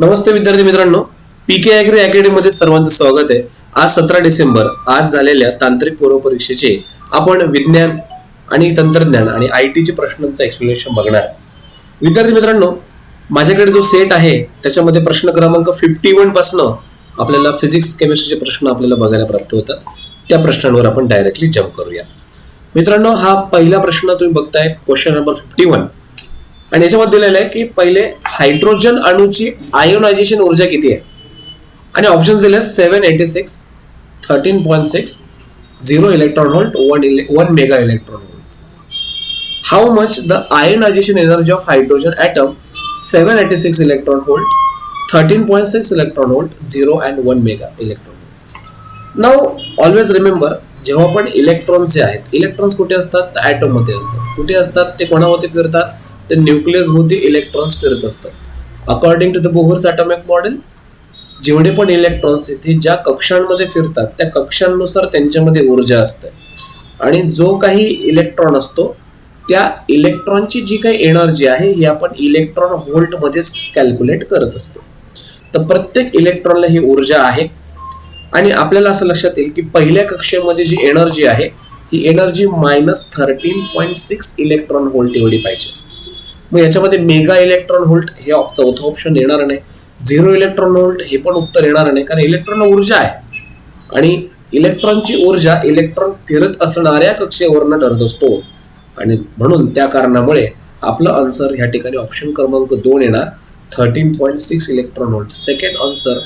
नमस्ते विद्यार्थी मित्रांनो, पीके agree academy मध्ये सर्वांचं स्वागत आहे. आज 17 डिसेंबर आज झालेल्या तांत्रिक पूर्व परीक्षेचे आपण विज्ञान आणि तंत्रज्ञान आणि IT चे प्रश्नांचं एक्सप्लेनेशन बघणार. विद्यार्थी मित्रांनो, माझ्याकडे जो सेट आहे त्याच्यामध्ये प्रश्न क्रमांक 51 पासून आपल्याला फिजिक्स केमिस्ट्रीचे प्रश्न आपल्याला बघायला प्राप्त होतात. त्या प्रश्नांवर आपण डायरेक्टली जंप करूया. मित्रांनो, हा पहिला प्रश्न तुम्ही बघताय, क्वेश्चन नंबर 51. आणि याच्यामध्ये दिलेलं आहे की पहिले हायड्रोजन अणूची आयोनायझेशन ऊर्जा किती आहे आणि ऑप्शन्स दिले आहेत 786, 13.6, 0 electron volt, 1 mega electron volt. How much the ionization energy of hydrogen atom 786 electron volt, 13.6 electron volt, 0 and 1 mega electron volt. Now always remember, जेव्हा पण इलेक्ट्रॉन्स जे आहेत, इलेक्ट्रॉन्स कुठे असतात? ॲटम मध्ये असतात. कुठे असतात? ते कोणामध्ये फिरतात? ते न्यूक्लियस भोवती इलेक्ट्रॉन्स फिरत असतात. According to the Bohr's atomic model, जेवढे पण इलेक्ट्रॉन्स इथे ज्या कक्षांमध्ये फिरतात त्या कक्षांनुसार त्यांच्यामध्ये ऊर्जा असते. आणि जो काही इलेक्ट्रॉन असतो त्या इलेक्ट्रॉनची जी काही एनर्जी आहे ही आपण इलेक्ट्रॉन व्होल्ट मध्येच कॅल्क्युलेट करत असतो. तर प्रत्येक इलेक्ट्रॉनला ही ऊर्जा आहे. आणि आपल्याला असं लक्षात येईल की पहिल्या कक्षेमध्ये जी एनर्जी आहे ही एनर्जी -13.6 इलेक्ट्रॉन व्होल्ट एवढी पाहिजे. मग याच्यामध्ये मेगा इलेक्ट्रॉन व्होल्ट हे चौथं ऑप्शन येणार नाही. 0 इलेक्ट्रॉन व्होल्ट हे पण उत्तर येणार नाही, कारण इलेक्ट्रॉन ऊर्जा आहे आणि इलेक्ट्रॉनची ऊर्जा इलेक्ट्रॉन फिरत असणाऱ्या कक्षेवरनं ठरत असतो. आणि म्हणून त्या कारणामुळे आपलं आन्सर ह्या ठिकाणी ऑप्शन क्रमांक 2 येणार, 13.6 electron volt. Second answer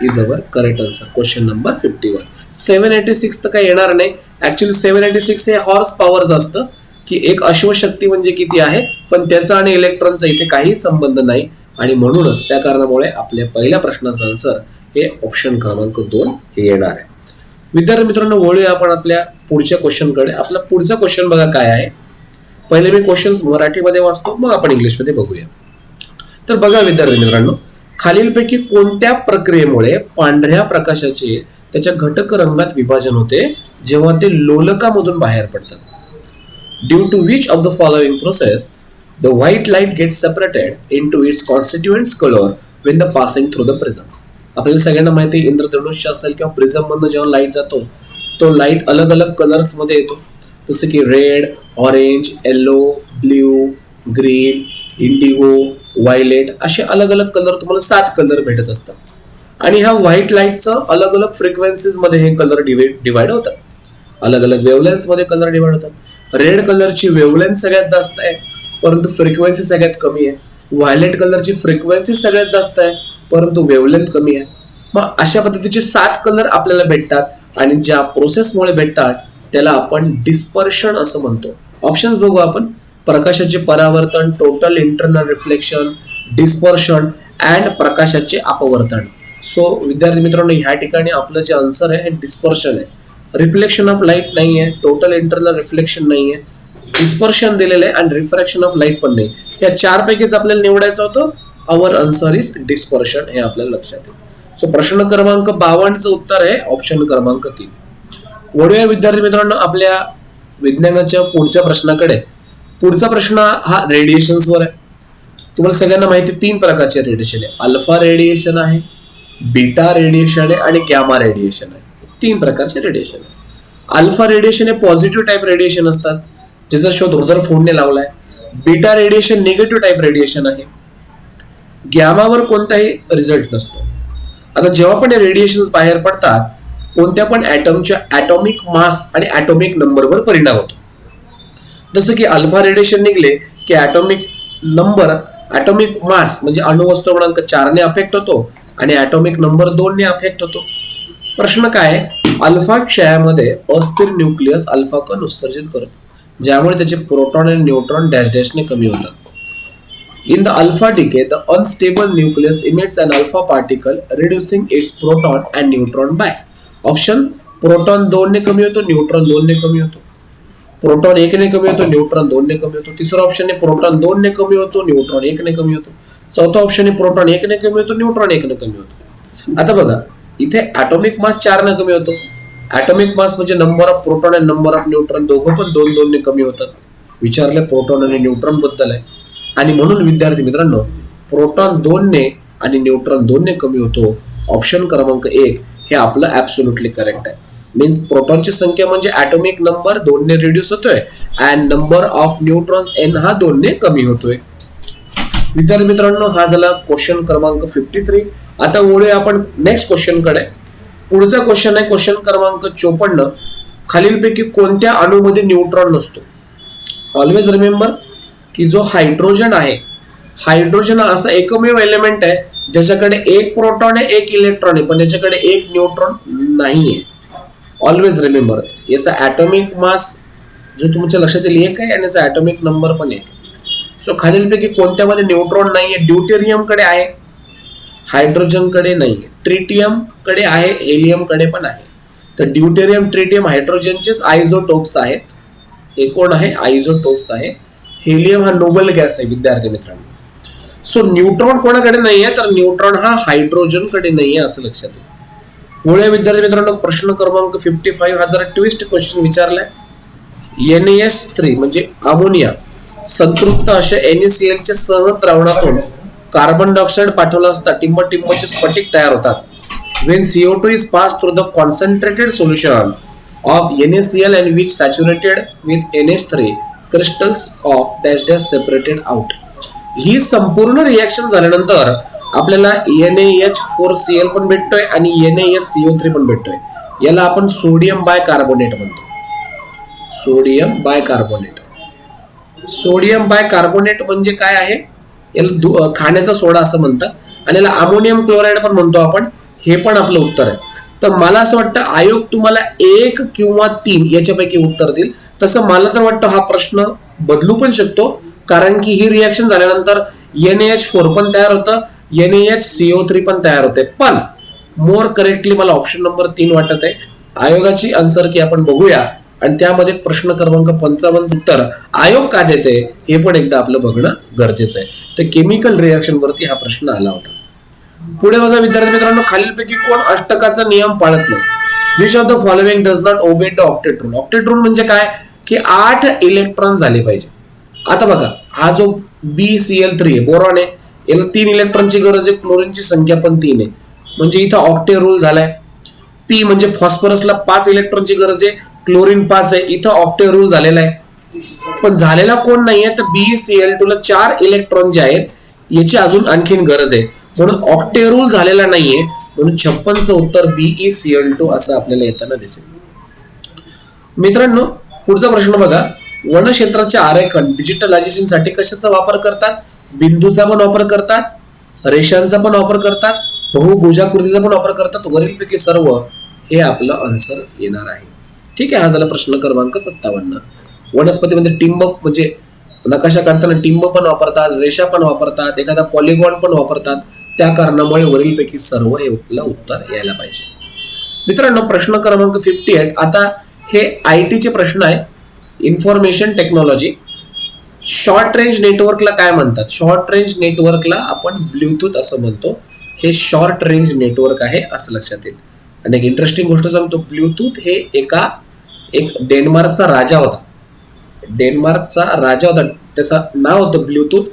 is our correct answer. Question number 51. 786 तर काही येणार नाही. ऍक्च्युअली 786 हे हॉर्स पॉवरचं असतं की एक अश्वशक्ती म्हणजे किती आहे, पण त्याचा आणि इलेक्ट्रॉनचा इथे काही संबंध नाही. आणि म्हणूनच त्या कारणामुळे आपल्या पहिल्या प्रश्नाचं आन्सर हे ऑप्शन क्रमांक 2 हे येणार आहे. विद्यार्थी मित्रांनो, वळूया आपण आपल्या पुढच्या क्वेश्चनकडे. आपला पुढचा क्वेश्चन बघा काय आहे. पहिले मी क्वेश्चन्स मराठीमध्ये वाचतो, मग आपण इंग्लिशमध्ये बघूया. तर बघा विद्यार्थी मित्रांनो, खालीलपैकी कोणत्या प्रक्रियेमुळे पांढऱ्या प्रकाशाचे त्याच्या घटक रंगात विभाजन होते जेव्हा ते लोलकामधून बाहेर पडतात? Due to which of the following process the white light gets separated into its constituents color when the passing through the prism? आपल्याला सगळ्यांना माहिती आहे, इंद्रधनुष्य असेल किंवा प्रिझम मधनं जेव्हा लाईट जातो तो लाईट अलग अलग कलर्स मध्ये येतो, जसे की red, orange, yellow, blue, green, Indigo, violet, असे अलग अलग कलर तुम्हाला 7 कलर भेटत असतात. आणि ह्या व्हाईट लाईटचं अलग अलग फ्रिक्वेन्सीज मध्ये हे कलर डिवाइड होतात. अलग अलग वेवलेन्थ मध्ये कलर डिवाइड होतात. रेड कलरची वेवलेन्थ सगळ्यात जास्त आहे परंतु फ्रिक्वेन्सी सगळ्यात कमी आहे. व्हायलेट कलरची फ्रिक्वेन्सी सगळ्यात जास्त आहे परंतु वेवलेन्थ कमी आहे. मग अशा पद्धतीचे 7 कलर आपल्याला भेटतात आणि ज्या प्रोसेसमुळे भेटतात त्याला आपण डिस्पर्शन असं म्हणतो. ऑप्शन्स बघू आपण. प्रकाशाचे परावर्तन, total internal reflection, dispersion and प्रकाशाचे अपवर्तन. सो विद्यार्थी मित्रांनो, ह्या ठिकाणी आपलं जे आन्सर आहे हे डिस्पर्शन आहे. रिफ्लेक्शन ऑफ लाईट नाही आहे, टोटल इंटरनल रिफ्लेक्शन नाही आहे, डिस्पर्शन दिलेलं आहे आणि रिफ्रॅक्शन ऑफ लाईट पण नाही. या 4 पैकीच आपल्याला निवडायचं होतं. आवर आन्सर इज डिस्पर्शन, हे आपल्याला लक्षात येईल. सो प्रश्न क्रमांक 52चं उत्तर आहे ऑप्शन क्रमांक 3. वळूया विद्यार्थी मित्रांनो आपल्या विज्ञानाच्या पुढच्या प्रश्नाकडे. पुढचा प्रश्न हा रेडिएशन्सवर आहे. तुम्हाला सगळ्यांना माहिती 3 प्रकारचे रेडिएशन आहे. अल्फा रेडिएशन आहे, बीटा रेडिएशन आहे आणि गॅमा रेडिएशन आहे. 3 प्रकारचे रेडिएशन आहे. अल्फा रेडिएशन हे पॉझिटिव्ह टाईप रेडिएशन असतात, ज्याचा शोध रुदरफोर्डने लावलाय. Beta radiation negative type radiation आहे. गॅमावर कोणताही रिझल्ट नसतो. आता जेव्हा पण हे रेडिएशन्स बाहेर पडतात कोणत्या पण ॲटमच्या ॲटॉमिक मास आणि ॲटॉमिक नंबरवर परिणाम होतो. जसं की अल्फा रेडिएशन निघले की ॲटॉमिक नंबर, ॲटॉमिक मास म्हणजे अणुवस्तू क्रमांक 4 ने अफेक्ट होतो आणि ॲटॉमिक नंबर 2 ने अफेक्ट होतो. प्रश्न काय? अल्फा क्षयामध्ये अस्थिर न्यूक्लियस अल्फा कण उत्सर्जित करतो, ज्यामुळे त्याचे प्रोटॉन आणि न्यूट्रॉन डॅश डॅशने कमी होतात. In the alpha decay the unstable nucleus emits an alpha particle reducing its proton and neutron by. Option: proton 2 ने कमी होतो, न्यूट्रॉन 2 ने कमी होतो. प्रोटॉन 1 ने कमी होतो, न्यूट्रॉन 2 ने कमी होतो. तिसरा ऑप्शन आहे प्रोटॉन 2 ने कमी होतो, न्यूट्रॉन 1 ने कमी होतो. चौथा ऑप्शन आहे प्रोटॉन 1 ने कमी होतो, न्यूट्रॉन 1 ने कमी होतो. आता बघा, इथे ॲटॉमिक मास 4 ने कमी होतो. ॲटॉमिक मास म्हणजे नंबर ऑफ प्रोटॉन आणि नंबर ऑफ न्यूट्रॉन दोघं पण 2-2 ने कमी होतात. विचारले प्रोटॉन आणि न्यूट्रॉन बद्दल आहे. आणि म्हणून विद्यार्थी मित्रांनो, प्रोटॉन 2 ने आणि न्यूट्रॉन 2 ने कमी होतो. ऑप्शन क्रमांक 1 हे आपलं ऍब्सोल्युटली करेक्ट आहे. मीन्स प्रोटॉनची संख्या म्हणजे ॲटॉमिक नंबर 2 ने रिड्यूस होतोय and number of neutrons n हा 2 ने कमी होतोय. विद्यार्थी मित्रांनो, हा झाला क्वेश्चन क्रमांक 53. आता वळूया आपण नेक्स्ट क्वेश्चन कडे. पुढचा क्वेश्चन आहे क्वेश्चन क्रमांक 54. खालीलपैकी कोणत्या अणूमध्ये न्यूट्रॉन नसतो? ऑलवेज रिमेंबर की जो हायड्रोजन आहे, हायड्रोजन हा असा एकमेव एलिमेंट आहे ज्याच्याकडे एक प्रोटॉन आहे एक इलेक्ट्रॉन आहे, पण याच्याकडे एक न्यूट्रॉन नाहीये. ऑलवेज रिमेंबर, याचा ॲटॉमिक मास जो तुमच्या लक्षात येईल 1 आहे आणि याचा ॲटॉमिक नंबर पण 1. सो खालीलपैकी कोणत्यामध्ये न्यूट्रॉन नाहीये? ड्यूटेरियम कडे आहे, हायड्रोजन कडे नाहीये, ट्रिटियम कडे आहे, हेलियम कडे पण आहे. तर ड्यूटेरियम, ट्रिटियम, हायड्रोजनचेच आयझोटोप्स आहेत. हे कोण आहे? आयझोटोप्स आहे. हेलियम हा नोबल गॅस आहे विद्यार्थी मित्रांनो. सो न्यूट्रॉन कोणाकडे नाहीये? तर न्यूट्रॉन हा हायड्रोजन कडे नाहीये, असं लक्षात येईल. मुळे विद्यार्थी मित्रांनो, प्रश्न क्रमांक 55 हा जरा ट्विस्ट क्वेश्चन विचारलाय. NaS3 म्हणजे अमोनिया संतृप्त अशा NaCl च्या सह द्रावणातून कार्बन डायऑक्साइड पाठवला असता टिंबटिंबचे स्फटिक तयार होतात. When CO2 is passed through the concentrated solution of NaCl and which saturated with NH3, crystals of dash dash separated out. ही संपूर्ण रिएक्शन झाल्यानंतर आपल्याला NaH4Cl पण भेटतोय आणि NaSCO3 पण भेटतोय. याला आपण सोडियम बायकार्बोनेट म्हणतो. Sodium bicarbonate. सोडियम बायकार्बोनेट म्हणजे काय आहे? याला खाण्याचा सोडा असं म्हणतात आणि याला अमोनियम क्लोराईड पण म्हणतो आपण. हे पण आपलं उत्तर आहे. तर मला असं वाटतं आयोग तुम्हाला 1 किंवा 3 याच्यापैकी उत्तर देईल. तसं मला तर वाटतं हा प्रश्न बदलू पण शकतो, कारण की ही रिएक्शन झाल्यानंतर NaH4 पण तयार होतं, NaHCO3 पण तयार होते. पण मोर करेक्टली मला ऑप्शन नंबर 3 वाटत आहे. आयोगाची आन्सर की आपण बघूया आणि त्यामध्ये प्रश्न क्रमांक 55 उत्तर आयोग का देते हे पण एकदा आपलं बघणं गरजेचं आहे. तर केमिकल रिएक्शन वरती हा प्रश्न आला होता. पुढे बघा विद्यार्थी मित्रांनो, खालीलपैकी कोण अष्टकाचा नियम पाळत नाही? Which of the following does not obey the octet rule? Octet rule म्हणजे काय? की 8 इलेक्ट्रॉन झाले पाहिजे. आता बघा, हा जो BCl3 आहे, बोरॉन आहे, याला 3 इलेक्ट्रॉनची गरज आहे, क्लोरीनची संख्या पण 3 आहे, म्हणजे इथं ऑक्टे रूल झालाय. P म्हणजे फॉस्फरसला 5 इलेक्ट्रॉनची गरज आहे, क्लोरीन 5 आहे, इथं ऑक्टे रूल झालेला आहे. पण झालेला कोण नाहीये? तर BCl2 ला 4 इलेक्ट्रॉन जे आहेत याची अजून आणखीन गरज आहे, म्हणून ऑक्टे रूल झालेला नाहीये. म्हणून 56चं उत्तर BeCl2 असं आपल्याला येताना दिसेल. मित्रांनो, पुढचा प्रश्न बघा. वनक्षेत्राचे आरेखन डिजिटलायझेशन साठी कशाचा वापर करतात? बिंदूचा पण वापर करतात, रेषांचा पण वापर करतात, बहुभुजाकृतीचा पण वापर करतात. वरीलपैकी सर्व हे आपलं आन्सर येणार आहे. ठीक आहे, हा झाला प्रश्न क्रमांक 57. वनस्पतीमध्ये टिंब म्हणजे नकाशा काढताना टिंब पण वापरतात, रेषा पण वापरतात, एखादा पॉलिगॉन पण वापरतात. त्या कारणामुळे वरीलपैकी सर्व हे उत्तर यायला पाहिजे. मित्रांनो, प्रश्न क्रमांक 58. आता हे IT चे प्रश्न आहे. Information technology. शॉर्ट रेंज नेटवर्कला काय म्हणतात? शॉर्ट रेंज नेटवर्कला आपण ब्लूटूथ असं म्हणतो. हे शॉर्ट रेंज नेटवर्क आहे असं लक्षात येईल. आणि एक इंटरेस्टिंग गोष्ट सांगतो, ब्लूटूथ हे एक डेन्मार्कचा राजा होता. डेन्मार्कचा राजा होता, त्याचं नाव होतं ब्लूटूथ.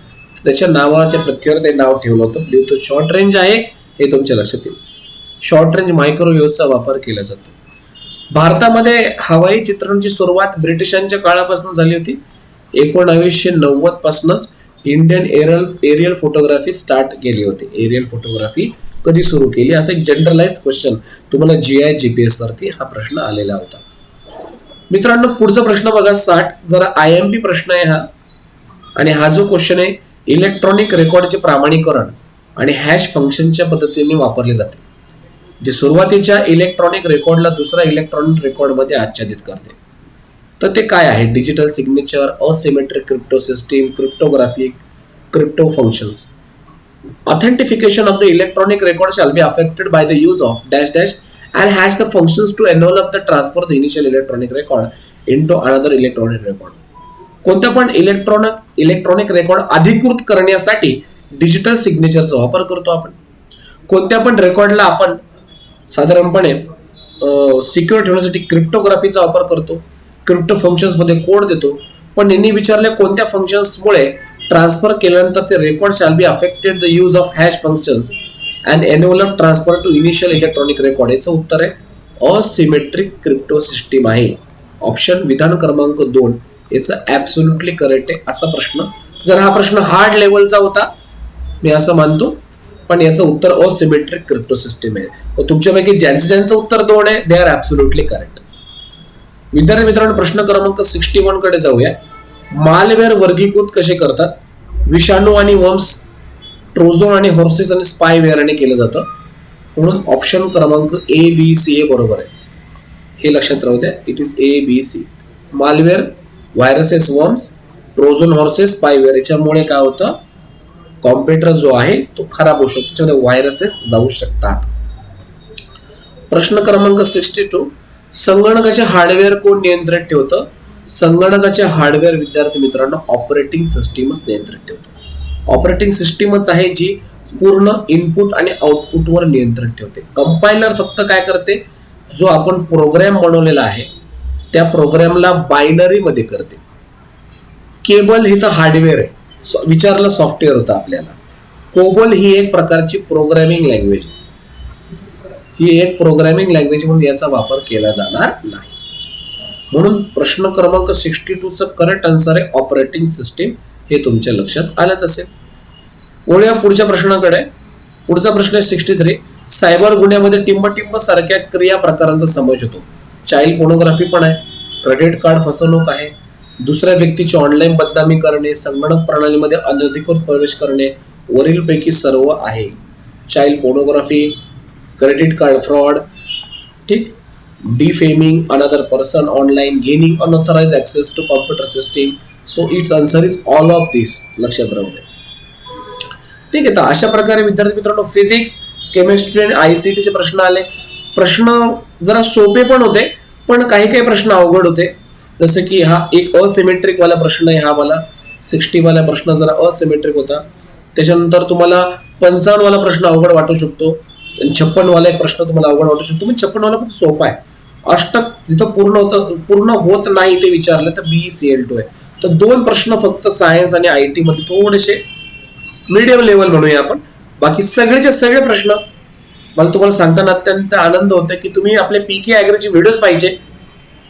त्याच्या नावाच्या पृथ्वीवर ते नाव ठेवलं होतं. ब्लूटूथ शॉर्ट रेंज आहे हे तुमच्या लक्षात येईल. शॉर्ट रेंज मायक्रोवेव्हचा वापर केला जातो. भारतामध्ये हवाई चित्रणाची सुरुवात ब्रिटिशांच्या काळापासून झाली होती. 1990 पासूनच इंडियन एरियल फोटोग्राफी स्टार्ट केली होती. एरियल फोटोग्राफी कधी सुरू केली? असं एक जनरलाइज क्वेश्चन तुम्हाला GI GPS वरती हा प्रश्न आलेला होता. मित्रांनो, पुढचा प्रश्न बघा 60. जरा IMP प्रश्न आहे हा. आणि हा जो क्वेश्चन आहे, इलेक्ट्रॉनिक रेकॉर्डचे प्रमाणीकरण आणि हॅश फंक्शनच्या पद्धतीने वापरले जाते, जे सुरुवातीच्या इलेक्ट्रॉनिक रेकॉर्डला दुसरा इलेक्ट्रॉनिक रेकॉर्ड मध्ये आच्छादित करते. तर ते काय आहे? Digital signature, asymmetric crypto system, cryptography, crypto functions. Authentication of the electronic record shall be affected by the use of dash dash and hash the functions to envelop the transfer the initial electronic record into another electronic record. कोणत्या पण electronic record अधिकृत करण्यासाठी digital सिग्नेचरचा वापर करतो आपण. कोणत्या पण रेकॉर्डला आपण साधारणपणे सिक्युअर ठेवण्यासाठी क्रिप्टोग्राफीचा वापर करतो. क्रिप्टो फंक्शन्स मध्ये कोड देतो. पण यांनी विचारले कोणत्या फंक्शन्समुळे ट्रान्सफर केल्यानंतर ते record shall be affected the use of hash functions and envelope transfer to initial electronic record. याचं उत्तर आहे असिमेट्रिक क्रिप्टो सिस्टीम आहे. ऑप्शन विधान क्रमांक 2 याचं ऍब्सोल्युटली करेक्ट आहे. असा प्रश्न, जर हा प्रश्न हार्ड लेवलचा होता मी असं मानतो, पण याचं उत्तर असिमेट्रिक क्रिप्टो सिस्टीम आहे. तुमच्यापैकी ज्यांचं उत्तर 2 आहे दे आर ऍब्सोल्युटली करेक्ट. विद्यार्थी मित्रांनो, प्रश्न क्रमांक 61 कडे जाऊया. मालवेअर वर्गीकृत कसे करतात? विषाणू आणि वर्म्स, ट्रोजन आणि हॉर्सेस आणि स्पायवेअरने केलं जातं. म्हणून ऑप्शन क्रमांक ABC हे बरोबर आहे. हे लक्षात राहू द्या. It is ABC. Malware, viruses, worms, Trojan horses, spyware याच्यामुळे काय होतं, कॉम्प्युटर जो आहे तो खराब होऊ शकतो, त्याच्यामध्ये व्हायरसेस जाऊ शकतात. प्रश्न क्रमांक 62. संगणकाचे हार्डवेअर कोण नियंत्रित ठेवतं? संगणकाचे हार्डवेअर विद्यार्थी मित्रांनो ऑपरेटिंग सिस्टीमच नियंत्रित ठेवतं. ऑपरेटिंग सिस्टीमच आहे जी पूर्ण इनपुट आणि आउटपुटवर नियंत्रण ठेवते. कंपायलर फक्त काय करते, जो आपण प्रोग्राम बनवलेला आहे त्या प्रोग्रामला बायनरी मध्ये करते. केबल हे तर हार्डवेअर आहे, विचारलं सॉफ्टवेअर होतं आपल्याला. कोबल ही एक प्रकारची प्रोग्रामिंग लँग्वेज, ही एक प्रोग्रामिंग लँग्वेज म्हणून याचा वापर केला जाणार नाही. म्हणून प्रश्न क्रमांक 62चं करेक्ट आन्सर आहे ऑपरेटिंग सिस्टीम. हे तुमच्या लक्षात आलंच असेल. वळूया पुढच्या प्रश्नाकडे. पुढचा प्रश्न आहे 63. सायबर गुन्ह्यामध्ये टिंबटिंब सारख्या क्रिया प्रकारांचा समावेश होतो. चाइल्ड पोर्नोग्राफी पण आहे, क्रेडिट कार्ड फसवणूक आहे, दुसऱ्या व्यक्तीची ऑनलाईन बदनामी करणे, संगणक प्रणालीमध्ये अनधिकृत प्रवेश करणे, वरीलपैकी सर्व आहे. Child pornography, credit card fraud, ठीक, defaming another person online, gaining unauthorize access to computer system. So its answer is all of this. लक्षात राहू दे. ठीक आहे. तर अशा प्रकारे विद्यार्थी मित्रांनो फिजिक्स, केमिस्ट्री आणि ICT चे प्रश्न आले. प्रश्न जरा सोपे पण होते, पण काही काही प्रश्न अवघड होते. जसं की हा एक असिमेट्रिक वाला प्रश्न आहे, हा वाला 60 वाला प्रश्न जरा असिमेट्रिक होता. त्याच्यानंतर तुम्हाला 55 वाला प्रश्न अवघड वाटू शकतो, 56 वाला एक प्रश्न तुम्हाला अवघड वाटू शकतो, पण 56 वाला खूप सोपा आहे. अष्टक जिथं पूर्ण होत नाही ते विचारलं तर BCL2 आहे. तर 2 प्रश्न फक्त सायन्स आणि IT मध्ये थोडेसे मीडियम लेवल म्हणूया आपण. बाकी सगळेचे सगळे प्रश्न मला तुम्हाला सांगताना अत्यंत आनंद होतो की तुम्ही आपले PK ॲग्रीचे व्हिडिओज पाहिजे.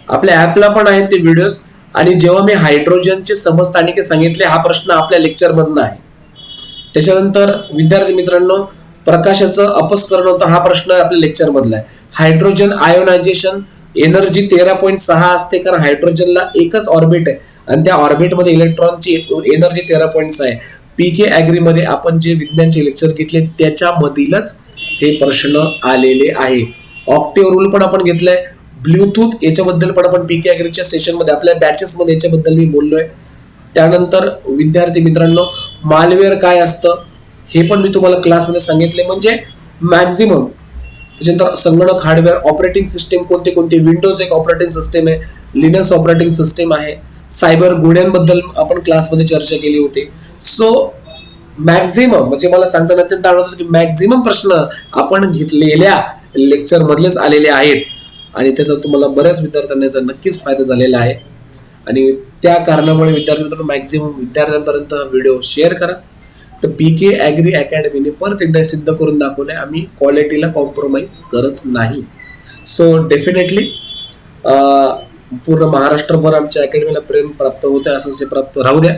आपल्या ऍपला पण आहेत ते व्हिडिओज. आणि जेव्हा मी हायड्रोजनचे समस्थानिके सांगितले, हा प्रश्न आपल्या लेक्चर मधनं आहे. त्याच्यानंतर विद्यार्थी मित्रांनो प्रकाशाचं अपस्करण होतं, हा प्रश्न आपल्या लेक्चर मधला आहे. हायड्रोजन आयोनायझेशन एनर्जी 13.6 असते, कारण हायड्रोजनला एकच ऑर्बिट आहे आणि त्या ऑर्बिटमध्ये इलेक्ट्रॉनची एनर्जी 13.6 आहे. PK ॲग्रीमध्ये आपण जे विज्ञानचे लेक्चर घेतले त्याच्यामधीलच हे प्रश्न आलेले आहे. ऑक्टेव्ह रूल पण आपण घेतलाय. ब्लूटूथ याच्याबद्दल पण आपण PK ॲग्रीच्या सेशनमध्ये आपल्या बॅचेसमध्ये याच्याबद्दल मी बोललोय. त्यानंतर विद्यार्थी मित्रांनो मालवेअर काय असतं हे पण मी तुम्हाला क्लासमध्ये सांगितले. म्हणजे मॅक्झिमम. त्याच्यानंतर संगणक हार्डवेअर, ऑपरेटिंग सिस्टीम कोणते कोणते, विंडोज एक ऑपरेटिंग सिस्टीम आहे, लिनक्स ऑपरेटिंग सिस्टीम आहे, सायबर गुन्ह्यांबद्दल आपण क्लासमध्ये चर्चा केली होती. सो मॅक्झिमम म्हणजे मला सांगताना अत्यंत आवडत की मॅक्झिमम प्रश्न आपण घेतलेल्या लेक्चर मधलेच आलेले आहेत आणि त्याचा तुम्हाला बऱ्याच विद्यार्थ्यांना नक्कीच फायदा झालेला आहे. आणि त्या कारणामुळे विद्यार्थी मित्रांनो मॅक्झिमम विद्यार्थ्यांपर्यंत हा व्हिडिओ शेअर करा. तर PK ॲग्री अकॅडमीने परत एकदा सिद्ध करून दाखवलंय आम्ही क्वालिटीला कॉम्प्रोमाइज करत नाही. सो डेफिनेटली पूर्ण महाराष्ट्रभर आमच्या अकॅडमीला प्रेम प्राप्त होते, असंच हे प्राप्त राहू द्या.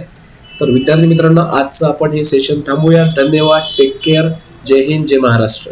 तर विद्यार्थी मित्रांनो आजचं आपण हे सेशन थांबूया. धन्यवाद. Take care. जय हिंद, जय महाराष्ट्र.